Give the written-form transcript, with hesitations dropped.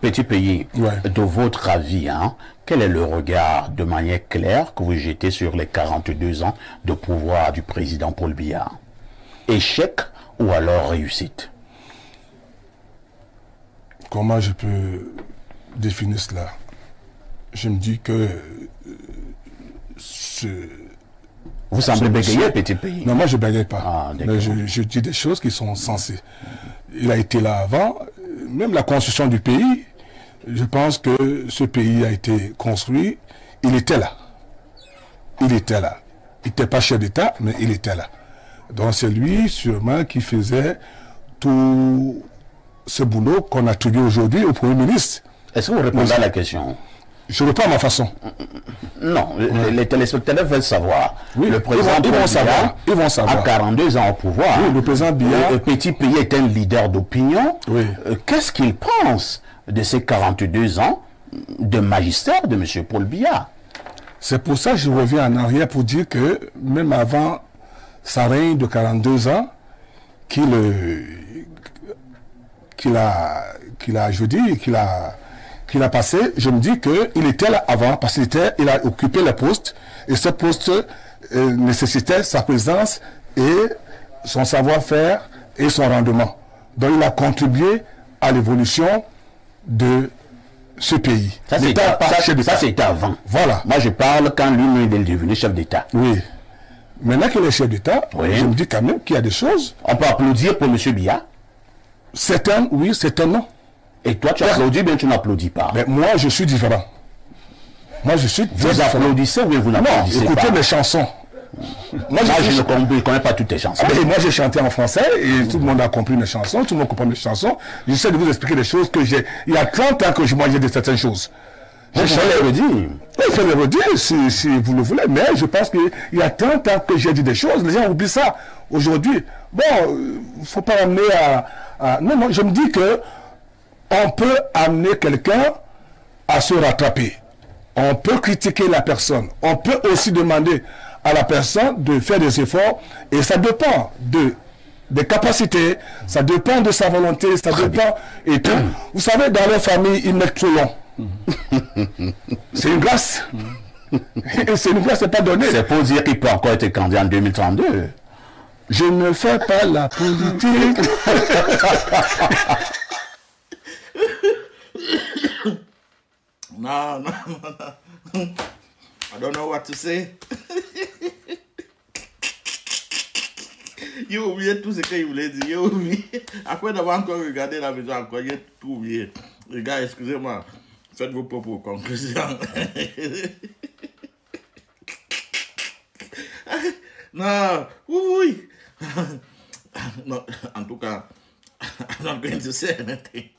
Petit Pays, Ouais. de votre avis, hein, quel est le regard de manière claire que vous jetez sur les 42 ans de pouvoir du président Paul Biya? Échec ou alors réussite? Comment je peux définir cela? Je me dis que Vous semblez bégayer, Petit Pays. Non, moi je ne bégaye pas. Ah, mais je dis des choses qui sont sensées. Il a été là avant. Même la construction du pays, je pense que ce pays a été construit. Il était là. Il était là. Il n'était pas chef d'État, mais il était là. Donc c'est lui sûrement qui faisait tout ce boulot qu'on attribue aujourd'hui au Premier ministre. Est-ce que vous répondez à la question? Je réponds à ma façon. Non, les téléspectateurs veulent savoir. Oui, le président ils vont savoir. Ils vont savoir. À 42 ans au pouvoir. Oui, le président Biya. Le Petit Pays est un leader d'opinion. Oui. Qu'est-ce qu'il pense de ces 42 ans de magistère de M. Paul Biya? C'est pour ça que je reviens en arrière pour dire que même avant sa règne de 42 ans, qu'il a passé, je me dis qu'il était là avant, parce qu'il a occupé le poste, et ce poste nécessitait sa présence et son savoir-faire et son rendement. Donc il a contribué à l'évolution de ce pays. Ça, c'était avant. Voilà. Moi, je parle quand lui est devenu chef d'État. Oui. Maintenant qu'il est chef d'État, oui, je me dis quand même qu'il y a des choses. On peut applaudir pour M. Biya? Certains, oui, certains, non. Et toi, tu applaudis, bien tu n'applaudis pas. Mais moi, je suis différent. Moi, je suis Vous applaudissez ou vous n'applaudissez pas? Écoutez mes chansons. Moi, je ne connais pas toutes tes chansons. Moi, j'ai chanté en français et tout le monde a compris mes chansons, tout le monde comprend mes chansons. J'essaie de vous expliquer des choses que j'ai... Il y a 30 ans que je mangeais de certaines choses. Je vais les redire. Oui, il faut les redire si vous le voulez, mais je pense qu'il y a 30 ans que j'ai dit des choses, les gens oublient ça. Aujourd'hui, bon, il ne faut pas amener à... Non, je me dis que on peut amener quelqu'un à se rattraper. On peut critiquer la personne. On peut aussi demander à la personne de faire des efforts. Et ça dépend des capacités, ça dépend de sa volonté, ça dépend et tout. Vous savez, dans leur famille, ils mettent trop long. C'est une grâce. C'est une grâce, c'est pas donné. C'est pour dire qu'il peut encore être candidat en 2032. Je ne fais pas la politique. No. I don't know what to say. J'ai oublié tout ce qu'il voulait dire. J'ai oublié. Après d'avoir encore regardé la maison, encore, j'ai tout oublié. Les gars, excusez-moi. Faites vos propres conclusions. Non, oui. Non, en tout cas, I'm not going to say anything.